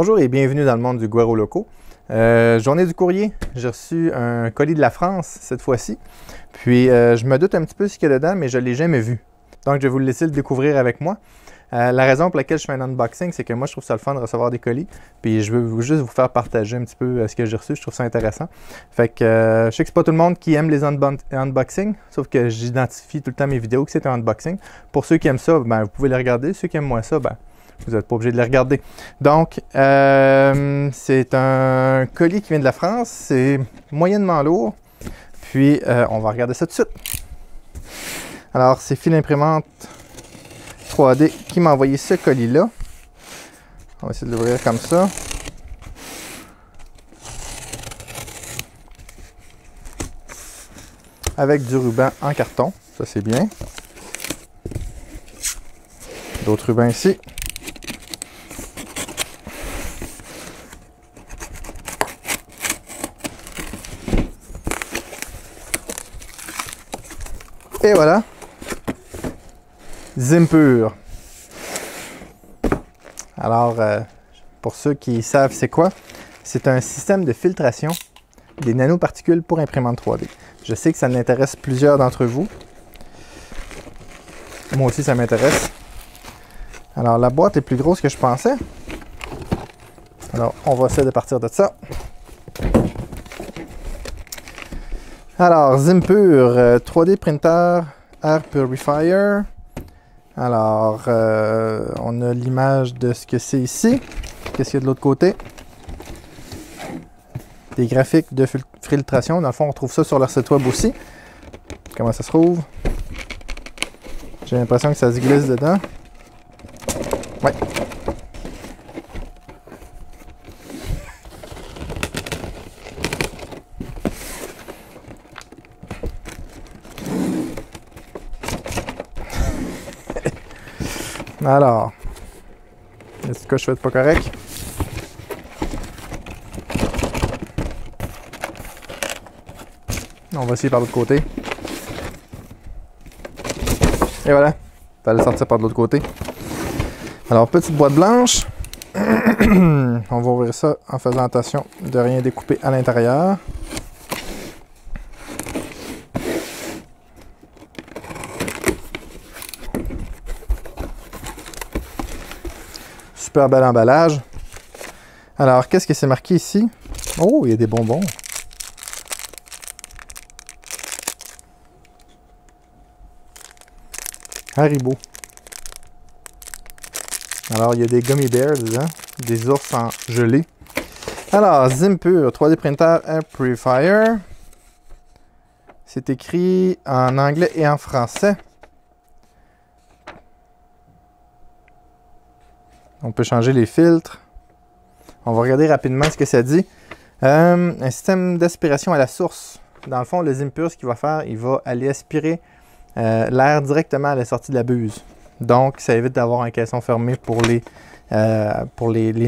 Bonjour et bienvenue dans le monde du Guero Loco. Journée du courrier, j'ai reçu un colis de la France cette fois-ci. Puis je me doute un petit peu ce qu'il y a dedans, mais je ne l'ai jamais vu. Donc je vais vous le laisser le découvrir avec moi. La raison pour laquelle je fais un unboxing, c'est que moi je trouve ça le fun de recevoir des colis. Puis je veux juste vous faire partager un petit peu ce que j'ai reçu, je trouve ça intéressant. Fait que je sais que c'est pas tout le monde qui aime les unboxings, sauf que j'identifie tout le temps mes vidéos que c'est un unboxing. Pour ceux qui aiment ça, ben, vous pouvez les regarder. Ceux qui aiment moins ça, ben, vous n'êtes pas obligé de les regarder. Donc, c'est un colis qui vient de la France. C'est moyennement lourd. Puis, on va regarder ça tout de suite. Alors, c'est Fil Imprimante 3D qui m'a envoyé ce colis-là. On va essayer de l'ouvrir comme ça. Avec du ruban en carton. Ça, c'est bien. D'autres rubans ici. Et voilà, Zimpur. Alors, pour ceux qui savent c'est quoi, c'est un système de filtration des nanoparticules pour imprimante 3D. Je sais que ça intéresse plusieurs d'entre vous. Moi aussi, ça m'intéresse. Alors, la boîte est plus grosse que je pensais. Alors, on va essayer de partir de ça. Alors, Zimpur, 3D Printer Air Purifier. Alors, on a l'image de ce que c'est ici. Qu'est-ce qu'il y a de l'autre côté? Des graphiques de filtration. Dans le fond, on trouve ça sur leur site web aussi. Comment ça se trouve? J'ai l'impression que ça se glisse dedans. Ouais. Alors, est-ce que je fais pas correct? On va essayer par l'autre côté. Et voilà, il fallait sortir par de l'autre côté. Alors, petite boîte blanche. On va ouvrir ça en faisant attention de rien découper à l'intérieur. Super bel emballage. Alors, qu'est-ce que c'est marqué ici? Oh, il y a des bonbons. Haribo. Alors, il y a des gummy bears dedans, des ours en gelée. Alors, Zimpur 3D Printer Air Purifier. C'est écrit en anglais et en français. On peut changer les filtres. On va regarder rapidement ce que ça dit. Un système d'aspiration à la source. Dans le fond, le Zimpur, ce qu'il va faire, il va aller aspirer l'air directement à la sortie de la buse. Donc, ça évite d'avoir un caisson fermé pour les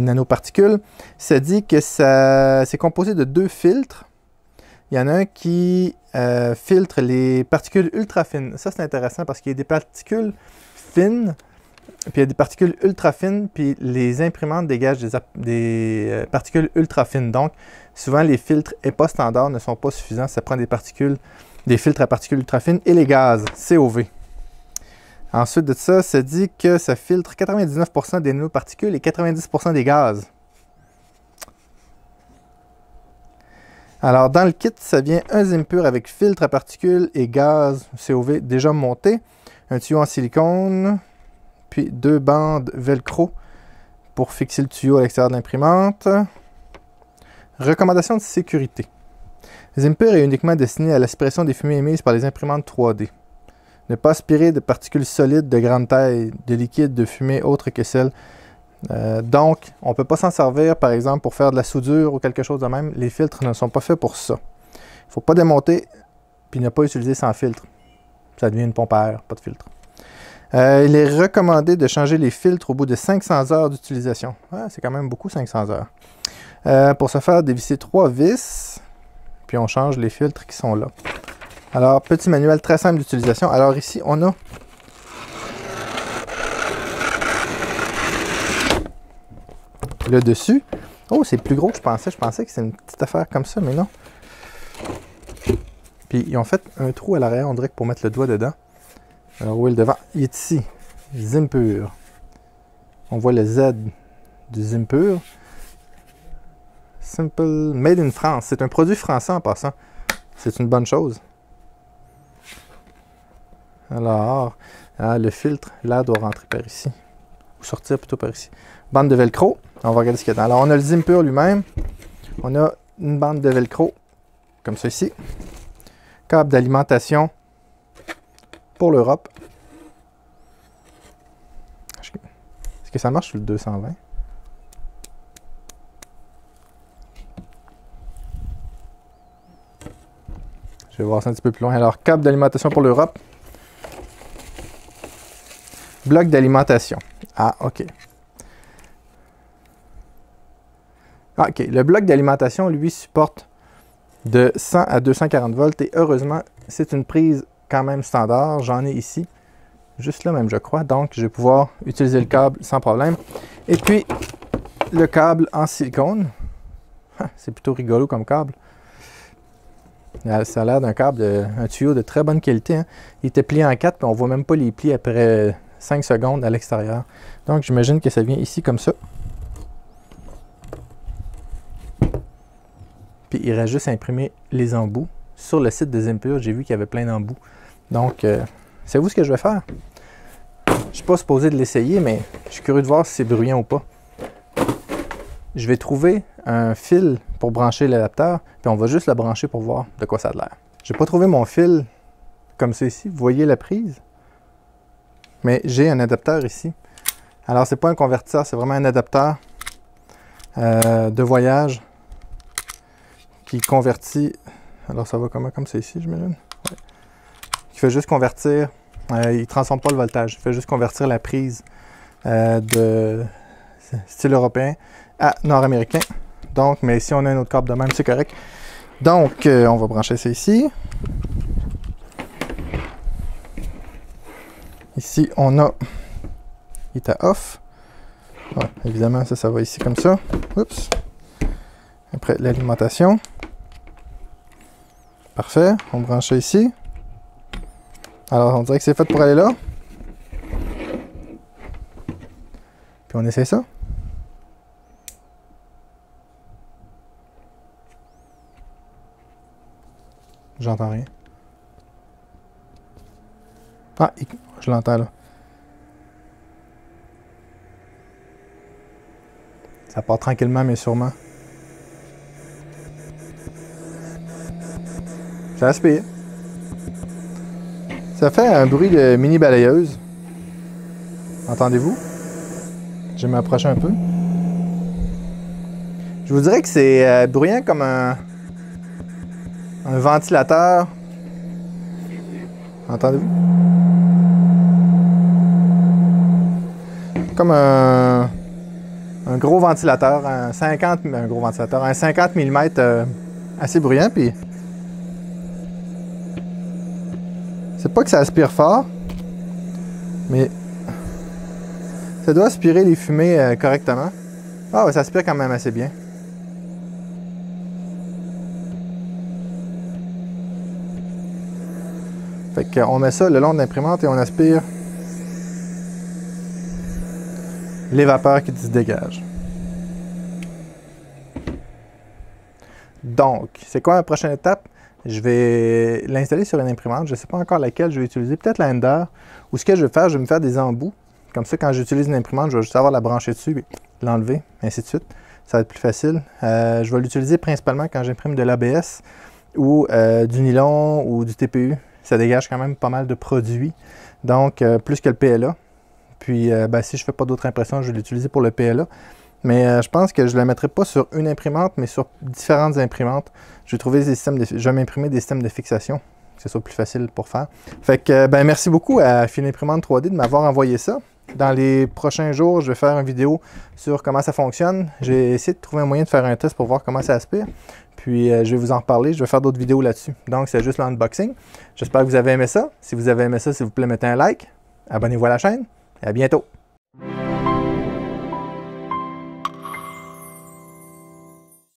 nanoparticules. Ça dit que c'est composé de 2 filtres. Il y en a un qui filtre les particules ultra fines. Ça, c'est intéressant parce qu'il y a des particules fines. Puis il y a des particules ultra fines, puis les imprimantes dégagent des particules ultra fines. Donc, souvent, les filtres EPA standards ne sont pas suffisants. Ça prend des filtres à particules ultra fines et les gaz, COV. Ensuite de ça, ça dit que ça filtre 99% des nanoparticules et 90% des gaz. Alors, dans le kit, ça vient un Zimpur avec filtre à particules et gaz COV déjà monté, un tuyau en silicone, puis 2 bandes velcro pour fixer le tuyau à l'extérieur de l'imprimante. Recommandation de sécurité. Zimpur est uniquement destiné à l'aspiration des fumées émises par les imprimantes 3D. Ne pas aspirer de particules solides de grande taille, de liquide, de fumée autre que celle. Donc, on ne peut pas s'en servir, par exemple, pour faire de la soudure ou quelque chose de même. Les filtres ne sont pas faits pour ça. Il ne faut pas démonter puis ne pas utiliser sans filtre. Ça devient une pompe à air, pas de filtre. Il est recommandé de changer les filtres au bout de 500 heures d'utilisation. Ah, c'est quand même beaucoup, 500 heures. Pour ce faire, dévisser 3 vis, puis on change les filtres qui sont là. Alors, petit manuel très simple d'utilisation. Alors ici, on a le dessus. Oh, c'est plus gros que je pensais. Je pensais que c'était une petite affaire comme ça, mais non. Puis ils ont fait un trou à l'arrière, on dirait que pour mettre le doigt dedans. Alors où est le devant? Il est ici. Zimpur. On voit le Z du Zimpur. Simple Made in France. C'est un produit français en passant. C'est une bonne chose. Alors, le filtre, l'air doit rentrer par ici. Ou sortir plutôt par ici. Bande de velcro. On va regarder ce qu'il y a dedans. Alors, on a le Zimpur lui-même. On a une bande de velcro, comme ceci. Câble d'alimentation pour l'Europe. Est-ce que ça marche sur le 220? Je vais voir ça un petit peu plus loin. Alors, câble d'alimentation pour l'Europe. Bloc d'alimentation. Ah, OK. Ah, OK. Le bloc d'alimentation, lui, supporte de 100 à 240 volts. Et heureusement, c'est une prise quand même standard. J'en ai ici. Juste là même, je crois. Donc, je vais pouvoir utiliser le câble sans problème. Et puis, le câble en silicone. C'est plutôt rigolo comme câble. Ça a l'air d'un câble, un tuyau de très bonne qualité. Hein. Il était plié en 4, puis on ne voit même pas les plis après 5 secondes à l'extérieur. Donc, j'imagine que ça vient ici comme ça. Puis, il reste juste à imprimer les embouts. Sur le site de Zimpur, j'ai vu qu'il y avait plein d'embouts. Donc, savez-vous ce que je vais faire? Je ne suis pas supposé de l'essayer, mais je suis curieux de voir si c'est bruyant ou pas. Je vais trouver un fil pour brancher l'adapteur, puis on va juste le brancher pour voir de quoi ça a l'air. Je n'ai pas trouvé mon fil comme ça ici. Vous voyez la prise? Mais j'ai un adapteur ici. Alors, c'est pas un convertisseur, c'est vraiment un adapteur de voyage qui convertit. Alors, ça va comme ça ici, j'imagine? Ouais. Qui fait juste convertir. Il ne transforme pas le voltage. Il fait juste convertir la prise de style européen à nord-américain. Donc, mais si on a un autre câble de même, c'est correct. Donc, on va brancher ça ici. Ici, on a... Il est à off. Ouais, évidemment, ça va ici comme ça. Oups. Après, l'alimentation. Parfait. On branche ça ici. Alors, on dirait que c'est fait pour aller là. Puis on essaie ça. J'entends rien. Ah, je l'entends là. Ça part tranquillement, mais sûrement. Ça aspire. Ça fait un bruit de mini balayeuse. Entendez-vous? Je vais m'approcher un peu. Je vous dirais que c'est bruyant comme un ventilateur. Entendez-vous? Comme un gros ventilateur, un 50 mm assez bruyant. Puis c'est pas que ça aspire fort, mais ça doit aspirer les fumées correctement. Ah ouais, ça aspire quand même assez bien. Fait qu'on met ça le long de l'imprimante et on aspire les vapeurs qui se dégagent. Donc, c'est quoi la prochaine étape? Je vais l'installer sur une imprimante. Je ne sais pas encore laquelle je vais utiliser. Peut-être la Ender. Ou ce que je vais faire, je vais me faire des embouts. Comme ça, quand j'utilise une imprimante, je vais juste avoir la brancher dessus et l'enlever, ainsi de suite. Ça va être plus facile. Je vais l'utiliser principalement quand j'imprime de l'ABS ou du nylon ou du TPU. Ça dégage quand même pas mal de produits. Donc, plus que le PLA. Puis, si je ne fais pas d'autres impressions, je vais l'utiliser pour le PLA. Mais je pense que je ne la mettrai pas sur une imprimante, mais sur différentes imprimantes. Je vais trouver des systèmes je vais m'imprimer des systèmes de fixation, que ce soit plus facile pour faire. Fait que, merci beaucoup à Finimprimante 3D de m'avoir envoyé ça. Dans les prochains jours, je vais faire une vidéo sur comment ça fonctionne. J'ai essayé de trouver un moyen de faire un test pour voir comment ça aspire. Puis, je vais vous en reparler. Je vais faire d'autres vidéos là-dessus. Donc, c'est juste l'unboxing. J'espère que vous avez aimé ça. Si vous avez aimé ça, s'il vous plaît, mettez un like. Abonnez-vous à la chaîne. Et à bientôt.